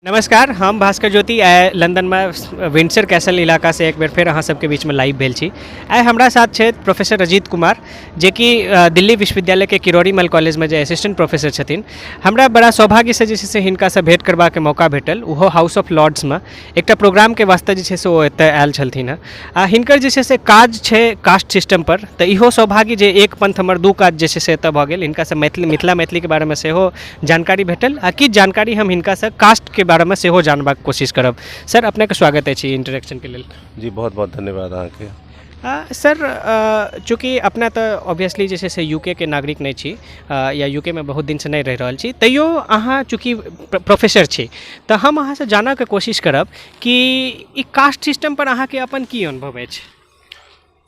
नमस्कार, हम भास्कर ज्योति आइ लंदन में विंडसर कैसल इलाका से एक बेर फिर अहाँ सबके बीच में लाइव भेल छी। आइ हमरा साथ छै प्रोफेसर अजीत कुमार, जे कि दिल्ली विश्वविद्यालय के किरोड़ी मल कॉलेज में जे असिस्टेंट प्रोफेसर छथिन। हमरा बड़ा सौभाग्य से जे छै से हिनका से भेंट करबा के मौका भेटल, उहो हाउस ऑफ लॉर्ड्स में एकटा प्रोग्राम के वास्ते जे छै से ओ एतय आयल छलथिन हँ। आ हिनकर जे छै से काज छै कास्ट सिस्टम पर, तऽ इहो सौभाग्य जे एक पंथ हमर दू काज जे छै से एतय भऽ गेल। हिनका से मिथिला मैथिली के बारे में सेहो जानकारी भेटल, आ किछु जानकारी हम हिनका से कास्ट के बारे में सेहो जानबाक कोशिश करब। सर, अपने के स्वागत अछि इंटरेक्शन के लेल। जी बहुत बहुत धन्यवाद अहाँके। सर, चूँकि अपना तो ऑब्वियसली जे छै से यूके के नागरिक नहीं छी, या यूके में बहुत दिन से नहीं रह रहल छी, तैयो अहाँ चूँकि प्रोफेसर छी, तो हम अहाँ से जानऽ के कोशिश करब कि ई कास्ट सिस्टम पर अहाँ के अपन की अनुभव अछि।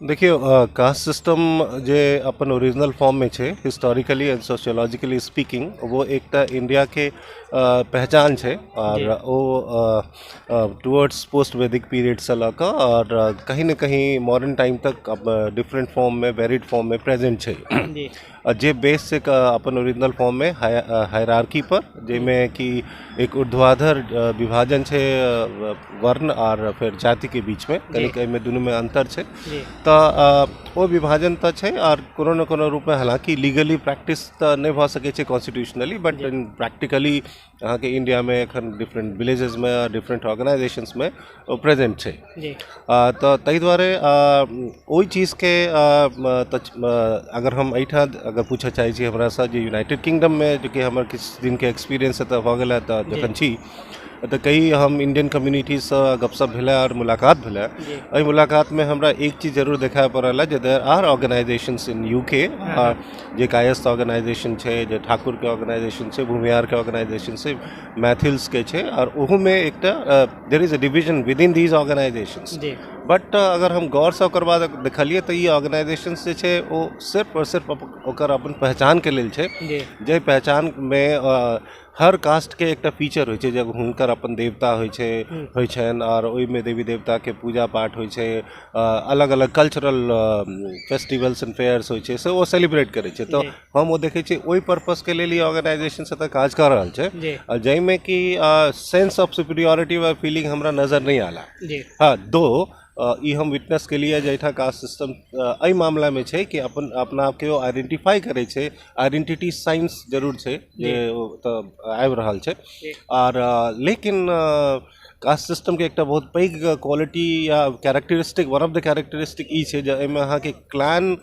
देखिए, कास्ट सिस्टम जे अपन ओरिजिनल फॉर्म में छे, हिस्टोरिकली एंड सोशियोलॉजिकली स्पीकिंग, वो एकटा इंडिया के पहचान छे और वो टुवर्ड्स पोस्ट वैदिक पीरियड से लऽ कऽ और कहीं न कहीं मॉडर्न टाइम तक अब डिफरेंट फॉर्म में, वेरिड फॉर्म में प्रेजेंट छे। जे बेस से अपन ओरिजिनल फॉर्म में हायरार्की पर, जेमें कि एक ऊर्ध्वाधर विभाजन छे वर्ण और फिर जाति के बीच में, कहीं में दोनों में अंतर छे। तो वो विभाजन तो छे और कोनो न कोनो रूप में, हालांकि लीगली प्रैक्टिस तो नहीं भ सके छे कॉन्स्टिट्यूशनली, बट इन प्रैक्टिकली अहाँ के इंडिया में एखन डिफरेंट विलेजेस में और डिफरेंट ऑर्गेनाइजेशंस में प्रेजेंट छे। तो तई द्वारे ओई चीज़ के अगर हम एठा अगर पूछे चाहे छी हमरा से, जे यूनाइटेड किंगडम में जो कि हमर किछ दिन के एक्सपीरियंस है भऽ गेल, तो जखन छी तो कई हम इंडियन कम्युनिटीज से गपशप भेलै और मुलाकात भेलै। एहि मुलाकात में हमरा एक चीज जरूर देखा पड़ल, जे there are organisations in UK, जे कायस्थ ऑर्गेनाइजेशन छे, जे ठाकुर के ऑर्गेनाइजेशन छे, भूमिहार के ऑर्गेनाइजेशन छे, मैथिल्स के छे, और ओहू में एकटा there is a division within these organisations. But अगर हम गौर से ओकर बाद देखलिए तो ये ऑर्गेनाइजेशंस जे छे वो सिर्फ और सिर्फ ओकर अपन पहचान के लेल छे, जे पहचान में हर कास्ट के एक फीचर होय छे, जब हुनकर अपन देवता होय छन और ओहि में देवी देवता के पूजा पाठ होय छे, अलग अलग कल्चरल फेस्टिवल्स एंड फेयर्स होय छे, से वो सेलिब्रेट करे छे। तो हम वो देखे छे ओहि पर्पस के लिए ऑर्गेनाइजेशन से काज कर रहल छे, जय में कि सेंस ऑफ सुपीरियरिटी व फीलिंग हमरा नजर नहीं आला। हाँ, दो ई हम विटनेस के लिए जैठा कास्ट सिस्टम एहि मामला में छे कि अपना आप के वो आइडेंटिफाई करे छे, आइडेंटिटी साइंस जरूर छे जे तो आबि रहल छे। और लेकिन कास्ट सिस्टम के एक बहुत पैघ क्वालिटी या characteristic, one of the characteristic ई छे जे एमे अहाँ के क्लैन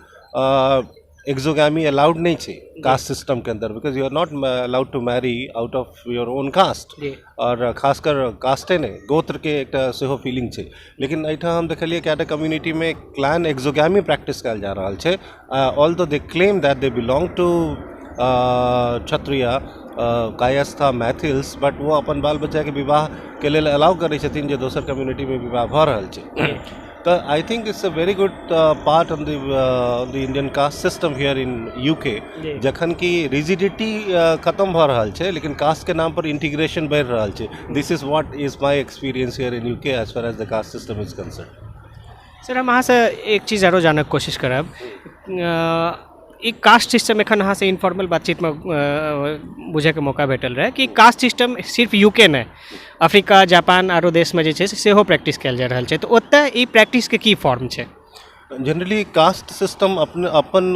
एक्सोगामी अलाउड नहीं छे कास्ट सिस्टम के अंदर, because you are not allowed to marry out of your own caste, और खासकर कास्टे ने गोत्र के एक सेहो फीलिंग छे। लेकिन एठा हम देखलिए कि कम्युनिटी में क्लैन एक्सोगामी प्रैक्टिस कयल जा रहल छे, although they claim that they belong to Kshatriya, Kayastha, Maithils, but वो अपन बाल बच्चा के विवाह के लिए अलाउ करे छथिन जे दोसर कम्युनिटी में विवाह भ रहल छे। तो I think it's a very good part on the Indian caste system here in UK, जखन की रिजिडिटी खत्म भ रहल छे, लेकिन कास्ट के नाम पर इंटीग्रेशन बढ़ रहल छे। This is what is my experience here in UK as far as the caste system is concern. Sir, हम अहाँ से एक चीज आरो जानऽ के कोशिश करब। ई कास्ट सिस्टम एखन अहाँ से इनफॉर्मल बातचीत में बुझे के मौका भेटल रहे कि कास्ट सिस्टम सिर्फ यूके नहीं, अफ्रीका, जापान आरो देश में जे छे सेहो प्रैक्टिस कयल जा रहल छे, तो ओतय ई प्रैक्टिस के की फॉर्म छे? जनरली कास्ट सिस्टम अपन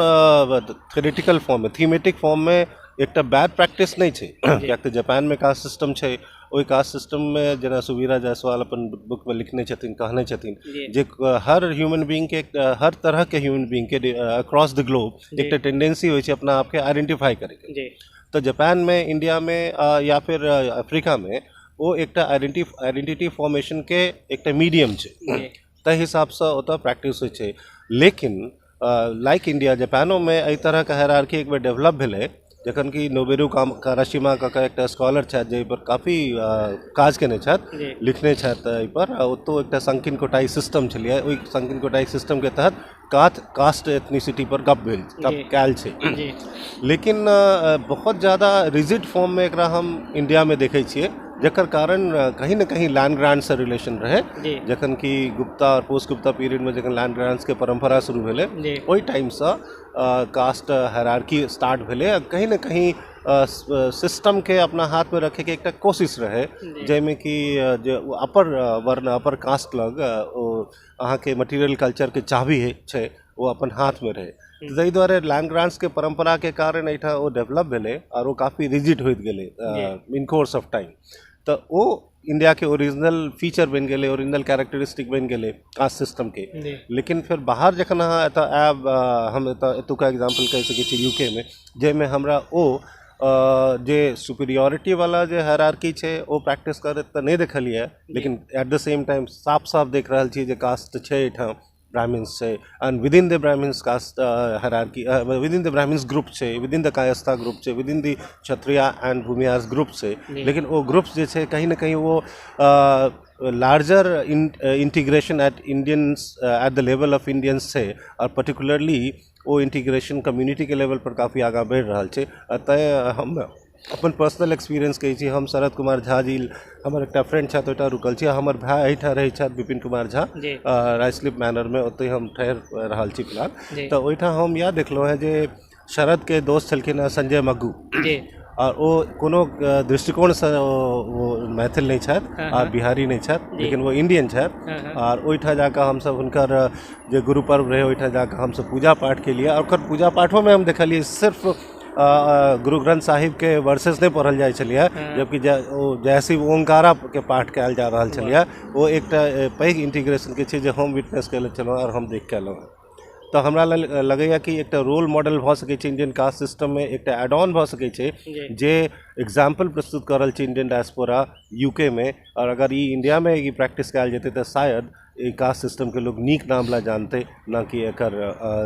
थ्योरेटिकल फॉर्म में, थीमेटिक फॉर्म में एक बैड प्रैक्टिस नहीं छे। कियाक जापान में कास्ट सिस्टम छे, ओई कास्ट सिस्टम में जना सुवीरा जायसवाल अपन बुक में लिखने छथिन, कहने छथिन जे हर ह्यूमन बीइंग के, हर तरह के ह्यूमन बीइंग के अक्रॉस द ग्लोब एक टेंडेंसी होय छे अपना आप के आइडेंटिफाई करे के। तो जापान में, इंडिया में या फिर अफ्रीका में वो एक आइडेंटिटी फॉर्मेशन के एक मीडियम छे, तय हिसाब से ओता प्रैक्टिस होय छे। लेकिन लाइक इंडिया, जापानो में एहि तरह का हायरार्की एक बार डेवलप भेले, जखन कि नोबेरू काराशिमा का एक स्कॉलर छथि जे पर काफ़ी काज केने छथि, लिखने छथि एहि पर। ओतो एक संकीर्ण कोटाई सिस्टम छलिए, ओहि संकीर्ण कोटाई सिस्टम के तहत कास्ट एथनिसिटी पर गप कयल छै। लेकिन बहुत ज़्यादा रिजिड फॉर्म में एकरा हम इंडिया में देखे छिए, जकर कारण कहीं न कहीं लैंड ग्रांट से रिलेशन रहे जी जखन कि गुप्ता और पोस्ट गुप्ता पीरियड में जखन लैंड ग्रांट्स के परंपरा शुरू भेले जी ओहि टाइम से कास्ट हायरार्की स्टार्ट भेले आ कहीं न कहीं सिस्टम के अपना हाथ में रखे के एक कोशिश रहे जैमें कि जो अपर वर्ण अपर कास्ट लग अहाँ के मटीरियल कल्चर के चाबी छै वो अपन हाथ में रहे ताहि दुआरे लैंड ग्रांट्स के परंपरा के कारण एहिठाम वो डेवलप भेले और वो काफ़ी रिजिड होइत गेले इन कोर्स ऑफ टाइम तो वो इंडिया के ओरिजिनल फीचर बन गए ओरिजिनल कैरेक्टरिस्टिक बन गए कास्ट सिस्टम के लेकिन फिर बाहर जखन अहाँ एतऽ आयब हम एतुका एग्जाम्पल कह सकै छी यूके में जैमें हमरा ओ जे सुपीरियरिटी वाला जे हायरार्की छै ओ प्रैक्टिस करैत तऽ नहीं देखलिए लेकिन एट द सेम टाइम साफ साफ देख रहल छी जे कास्ट छै एहिठाम ब्राह्मण्स छै and within the Brahmins caste hierarchy within the Brahmins group छै विदिन द कायस्था ग्रुप छै within the Kshatriya and Bhumihar group छै लेकिन वो ग्रुप्स जे छै कहीं ना कहीं वो larger integration at Indians at the level of Indians छै और पर्टिकुलरली वो इंटीग्रेशन कम्युनिटी के लेवल पर काफ़ी आगाँ बढ़ि रहा है अतः हम अपन पर्सनल एक्सपीरियंस कहै छी हम शरद कुमार झा जी हमर एक फ्रेंड छथि ओहिठाम रुकल छी हमर भाई एहिठाम रहै छथि विपिन कुमार झा राइसलिप मैनर में ओतहि हम ठहर रहल छी फिलहाल तो ओहिठाम हम इएह देखलहुँ हैं जे शरद के दोस्त छलखिन हैं संजय मग्गू और वो कोनो दृष्टिकोण से वो मैथिल नहीं छथि और बिहारी नहीं छथि लेकिन वो इंडियन छथि और ओहिठाम जाकर हमसब हुनकर जे गुरु पर्व रहे ओहिठाम जाकर हमसब पूजा पाठ के लिए और पूजा पाठों में हम देखलिए सिर्फ गुरु ग्रंथ साहिब के वर्सेस नहीं पढ़ल जाए छलिए जबकि जैसी ओंकारा के पाठ कयल जा रहल छलिए वो एक पैघ इंटीग्रेशन के छै जे हम विटनेस कयले छलहुँ और हम देख के एलहुँ तो हमरा लगैया कि एक रोल मॉडल भ सकै छै इंडियन कास्ट सिस्टम में एक एड ऑन भ सकै छै जे एग्जाम्पल प्रस्तुत कर रहल छै इंडियन डायस्पोरा यूके में और अगर ये इंडिया में ये प्रैक्टिस कयल जेतै तो शायद ये कास्ट सिस्टम के लोग नीक नाम ला जानते ना कि एकर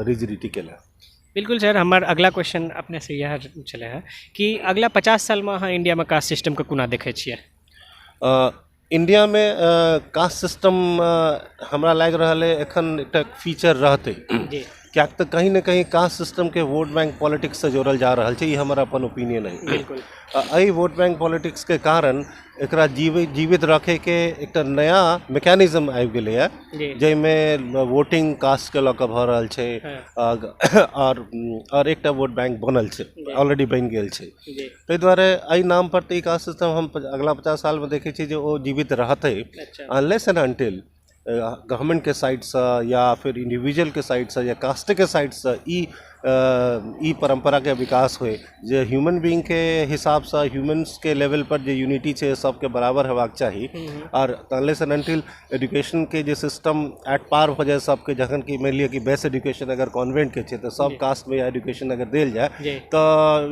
रिजिडिटी के लिए। बिल्कुल सर हमार अगला क्वेश्चन अपने से यह चले है कि अगला 50 साल में अहाँ इंडिया में कास्ट सिस्टम के कोना देखै छियै? इंडिया में कास्ट सिस्टम हमरा लागि रहल है एखन एक फीचर रहते क्या तो कहीं ना कहीं कास्ट सिस्टम के वोट बैंक पॉलिटिक्स से जोड़ल जा रहा है ये हमारा अपन ओपिनियन है। बिल्कुल एहि वोट बैंक पॉलिटिक्स के कारण एकरा जीवित रखे के एक नया मैकेनिज्म आबि गेलै है जैमें वोटिंग कास्ट के लऽ कऽ भऽ रहल छै और एक वोट बैंक बनल छै ऑलरेडी बनि गेल छै ताहि दुआरे एहि नाम पर तऽ ई कास्ट सिस्टम हम अगला 50 साल में देखै छी जे ओ जीवित रहतै अनलेस एंड अनटिल गवर्नमेंट के साइड से या फिर इंडिविजुअल के साइड से या कास्ट के साइड से ई परंपरा के विकास हुए जे ह्यूमन बीइंग के हिसाब से ह्यूमन्स के लेवल पर जो यूनिटी है सबके बराबर हेबाक चाहिए और अनलेस एंड अनटिल एजुकेशन के जो सिस्टम एट पार हो जाए सबके जखन कि मान लिया कि बेस्ट एजुकेशन अगर कॉन्वेंट के छै तो सब कास्ट में एजुकेशन अगर देल जाए तो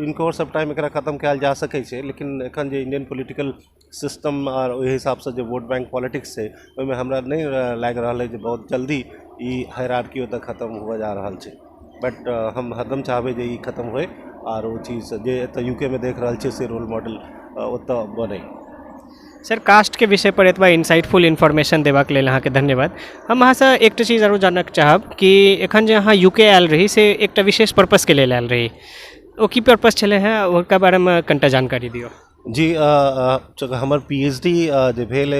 इन कोर्स ऑफ टाइम एकरा खत्म कयल जा सकै छै लेकिन एखन जे इंडियन पॉलिटिकल सिस्टम और ओहि हिसाब से जो वोट बैंक पॉलिटिक्स है ओहिमे हमरा नहीं लागि रहल है जे बहुत जल्दी ई हायरार्की ओतऽ खत्म हुआ जा रहा है बट हम हरदम चाहबे जे ई खत्म होए और वो चीज़ जे एतऽ यूके में देख रहल छै से रोल मॉडल ओतऽ बने। सर कास्ट के विषय पर एतबा इनसाइटफुल इन्फॉर्मेशन देबाक लेल अहाँके धन्यवाद। हम अहाँ से एक चीज और जानक चाहब कि एखन जे अहाँ यूके आयल रही से एक विशेष पर्पस के लेल आयल रही ओ की पर्पस छले हैं ओकर बारे में कनिटा जानकारी दियो। जी हमर PhD जे भेल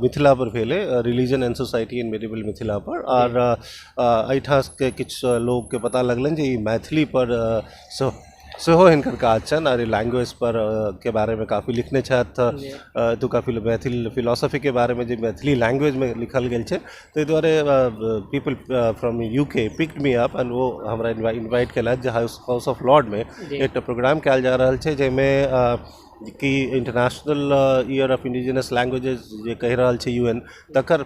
मिथिला पर भेल religion and society in medieval Mithila पर और एहिठाम के किछु लोग के पता लगलन जे मैथिली पर सेहो हिनकर काज छनि और लैंग्वेज पर के बारे में काफ़ी लिखने छथि तो काफ़ी मैथिल फिलोसफी के बारे में जो मैथिली लैंग्वेज में लिखल गेल छै ताहि दुआरे people from UK picked me up and वो हमरा इन्वाइट केलथि जे हाउस ऑफ लॉर्ड में एक प्रोग्राम कयल जा रहल छै जाहिमे कि international year of indigenous languages जे कहि रहल छै UN तकर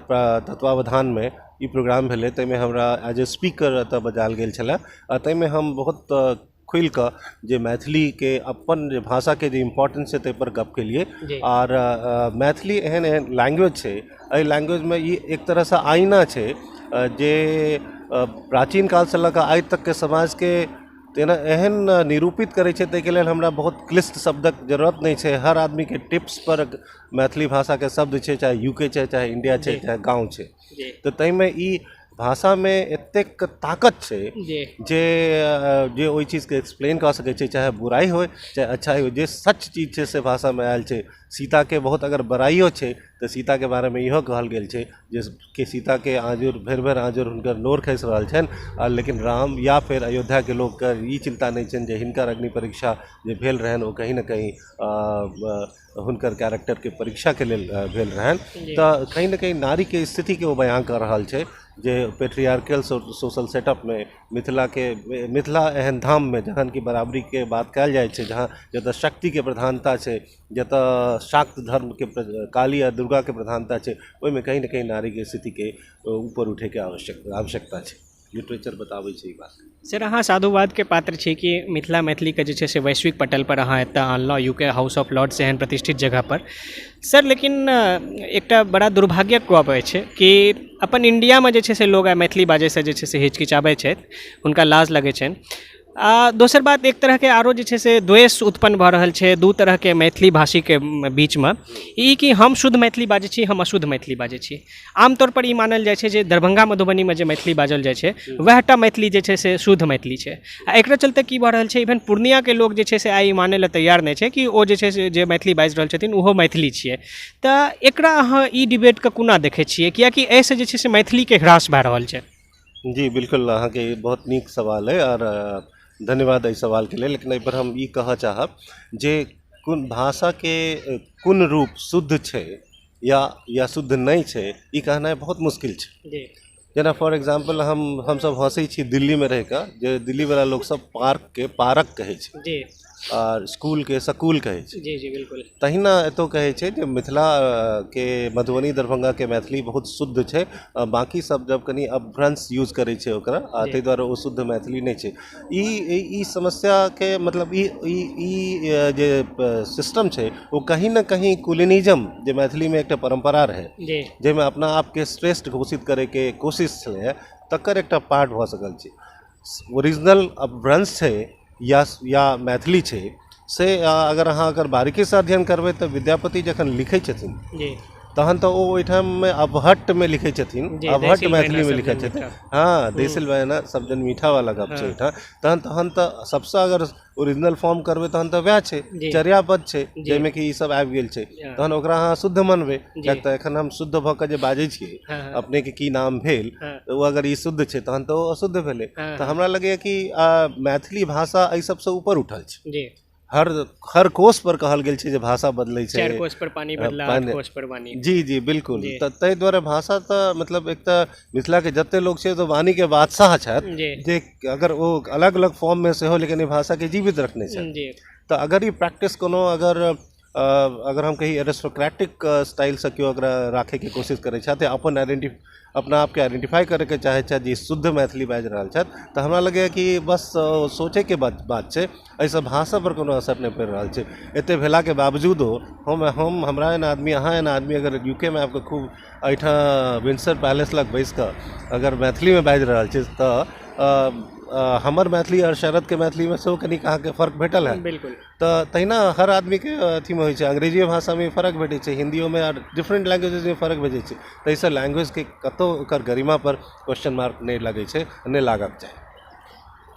तत्वावधान में ई प्रोग्राम भेलै ताहिमे हमरा एज ए स्पीकर एतऽ बजायल गेल छलै आ ताहिमे हम बहुत खुल कऽ जे मैथिली के अपन जे भाषा के जे इम्पोर्टेंस है ताहि पर गप केलिए और मैथिली एहन लैंग्वेज छै एहि लैंग्वेज में ई एक तरह से आईना छै जे प्राचीन काल से लऽ कऽ आइ तक के समाज के तेना एहन निरूपित करे छै ताहिके लेल हमरा बहुत क्लिष्ट शब्दक जरूरत नहीं छै हर आदमी के टिप्स पर मैथिली भाषा के शब्द छै चाहे यूके छै चाहे इंडिया छै चाहे गाँव छै तो ताहिमे ई भाषा में एतेक ताकत छै जी जे ओहि चीज के एक्सप्लेन कर सकै छै, चाहे बुराई हो चाहे अच्छाई हो, जे सच चीज छै से भाषा में आयल छै। सीता के बहुत अगर बड़ाइयो छै तो सीता के बारे में इहो कहल गेल छै जे कि सीता के आँजूर भरि आँजूर हुनकर नोर खसि रहल छनि, लेकिन राम या फिर अयोध्या के लोग के ई चिंता नहीं छनि जे हिनकर अग्नि परीक्षा जे भेल रहनि ओ कहीं न कहीं हुनकर कैरेक्टर के परीक्षा के लेल भेल रहनि। तो कहीं न कहीं नारी के स्थिति के वो बयां कर रहल छै जे पेट्रियार्कल सोशल सेटअप में मिथिला एहन धाम में जहन की बराबरी के बात कयल जाइ छै, जहाँ जतऽ शक्ति के प्रधानता छै, जतऽ शाक्त धर्म के काली आ दुर्गा के प्रधानता छै, ओहिमे कहीं न कहीं नारी के स्थिति के ऊपर उठे के आवश्यकता छै। लिटरेचर बताबै छै ई बात। सर अहाँ साधुवाद के पात्र छी कि मिथिला मैथिली के जे छै से वैश्विक पटल पर अहाँ एतऽ आनलहुँ, यूके हाउस ऑफ लॉर्ड्स एहन प्रतिष्ठित जगह पर। सर लेकिन एकटा बड़ा दुर्भाग्यक गप अछि कि अपन इंडिया में जे छै से लोग मैथिली बाजै से जे छै से हिचकिचाबै छथि, हुनका लाज लगै छनि। दोसर बात, एक तरह के आरो जे छै से द्वेष उत्पन्न भऽ रहल छै दू तरह के मैथिली भाषी के बीच में, ई कि हम शुद्ध मैथिली बाजै छी, हम अशुद्ध मैथिली बाजै छी। आमतौर पर ई मानल जाइ छै जे दरभंगा मधुबनी में जे मैथिली बाजल जाइ छै वएहटा मैथिली जे छै से शुद्ध मैथिली छै। आ एकरा चलते की भऽ रहल छै, इवन पूर्णिया के लोग जे छै से आइ मानै लए तैयार नहि छै कि ओ जे छै से जे मैथिली बाजि रहल छथिन ओहो मैथिली छियै। तऽ एकरा अहाँ ई डिबेट के कोना देखै छियै, कियाकि एहिसँ जे छै से मैथिली के ह्रास भए रहल छै? जी बिल्कुल, अहाँके बहुत नीक सवाल है और धन्यवाद एहि सवाल के लिए। लेकिन एहि पर हम ई कहऽ चाहब जे कोन भाषा के कोन रूप शुद्ध छै या शुद्ध नहीं छै, ई कहनाइ बहुत मुश्किल छै। जी जेना फॉर एग्जाम्पल हम सब हंसै छी दिल्ली में रह कऽ, जे दिल्ली वाला लोग सब पार्क के पारक कहै छै जी और स्कूल के स्कूल कहै छै। जी जी बिल्कुल। तहिना एतौ कहै छै जे मिथिला के मधुबनी दरभंगा के मैथिली बहुत शुद्ध छै, बाकी सब जब कनी अपभ्रंश यूज करै छै ओकरा, ताहि दुआरे ओ शुद्ध मैथिली नहीं छै। ई समस्या के मतलब ई जे सिस्टम छै वो कहीं ना कहीं कुलिनिज्म जे मैथिली में एकटा परंपरा रहे जाहिमे अपना आप के श्रेष्ठ घोषित करे के कोशिश छलै, तकर एकटा पार्ट भऽ सकल छै। ओरिजिनल अपभ्रंश छै या मैथिली छै से अगर बारीकी से अध्ययन करबै तऽ विद्यापति जखन लिखै छथिन तहन तऽ ओ ओहिठाम में अबहट्ट में लिखै छथिन, अबहट्ट मैथिली में लिखै छथिन। हाँ, देसिल बहना सब जन मीठा वाला गप छै ओहिठाम। तहन तऽ सबसे अगर ओरिजिनल फॉर्म करबै तहन तऽ वएह छै, चर्यापद छै जाहिमे कि ई सब आबि गेल छै। तहन ओकरा अहाँ शुद्ध मानबै, कियाक तऽ एखन हम शुद्ध भऽ कऽ जे बाजै छियै अपने के की नाम भेल, तऽ ओ अगर ई शुद्ध छै तहन तऽ ओ अशुद्ध भेलै। तऽ हमरा लगैए कि मैथिली भाषा एहि सबसँ ऊपर उठल छै। हर कोष पर कहल गेल छै जे भाषा बदलै छै, 4 कोष पर पानी बदला, 8 कोष पर वाणी। जी जी बिल्कुल। तऽ ताहि दुआरे भाषा तऽ मतलब एक तऽ मिथिला के जते लोग छै तो वाणी के बादशाह छथि, जे अगर वो अलग अलग फॉर्म में सेहो लेकिन ई भाषा के जीवित रखने छथि। तऽ अगर ई प्रैक्टिस कोनो अगर हम कही एरिस्टोक्रेटिक स्टाइल से क्यों अगर राखे के कोशिश करे छथि, अपना आप के आइडेंटिफाई करे के चाहे छथि जे शुद्ध मैथिली बाजि रहल छथि, तऽ हमरा लगैए कि बस सोचे के बात छै, एहिसँ भाषा पर कोनो असर नहीं पड़ि रहल छै। एते भेला के बावजूदो हमरा एहन आदमी, अहाँ एहन आदमी अगर यूके में आपको खूब एहिठाम विंडसर पैलेस लग बैस कऽ अगर मैथिली में बाजि रहल छै तऽ हमर मैथिली और शरद के मैथिली में सेहो कनिक अहाँके फर्क भेटल है। बिल्कुल। तऽ तहिना हर आदमी के अथी में होइ छै, अंग्रेजी भाषा में फर्क भेटै छै, हिंदियो में और डिफरेंट लैंग्वेजेस में फर्क भेटै छै। ताहिसँ लैंग्वेज के कतौ ओकर गरिमा पर क्वेश्चन मार्क नहीं लगै छै, नहीं लागक चाही।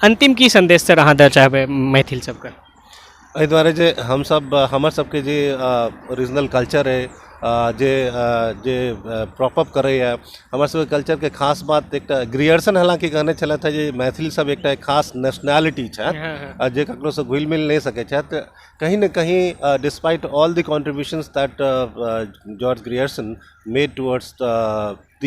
अंतिम की संदेश सर अहाँ दऽ चाहबै मैथिल सबके? एहि दुआरे जे हमर सबके जे ओरिजिनल कल्चर है, जे प्रॉप अप करैए हमर सबके कल्चर के खास बात, एकटा ग्रियर्सन हालांकि कहने छलथि जे मैथिल सब एकटा खास नेशनैलिटी छथि जे ककरो से घुलि मिल नहीं सकै छथि। कहीं न कहीं despite all the contributions that George Grierson made towards the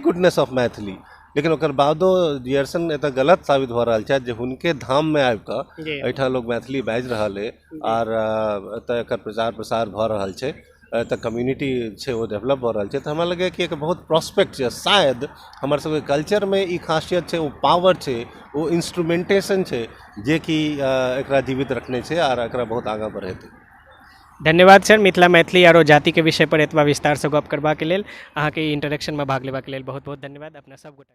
goodness of Maithili, लेकिन ओकर बादो ग्रियर्सन एतऽ गलत साबित भऽ रहल छथि जे हुनके धाम में आबि कऽ एहिठाम लोग मैथिली बाजि रहल है और एतऽ एकर प्रचार प्रसार भऽ रहल छै, एतऽ कम्युनिटी छै वो डेवलप भऽ रहल छै। तऽ हमरा लगैए कि एक बहुत प्रॉस्पेक्ट छै, शायद हमर सबके कल्चर में ई खासियत छै, वो पावर छै, वो इंस्ट्रूमेंटेशन छै जे कि एकरा जीवित रखने छै और एकरा बहुत आगाँ बढ़ेतै। धन्यवाद सर, मिथिला मैथिली और जाति के विषय पर एतबा विस्तार से गप करबाक लेल, अहाँके इंटरेक्शन में भाग लेबाक लेल बहुत बहुत धन्यवाद। अपना सब गोटा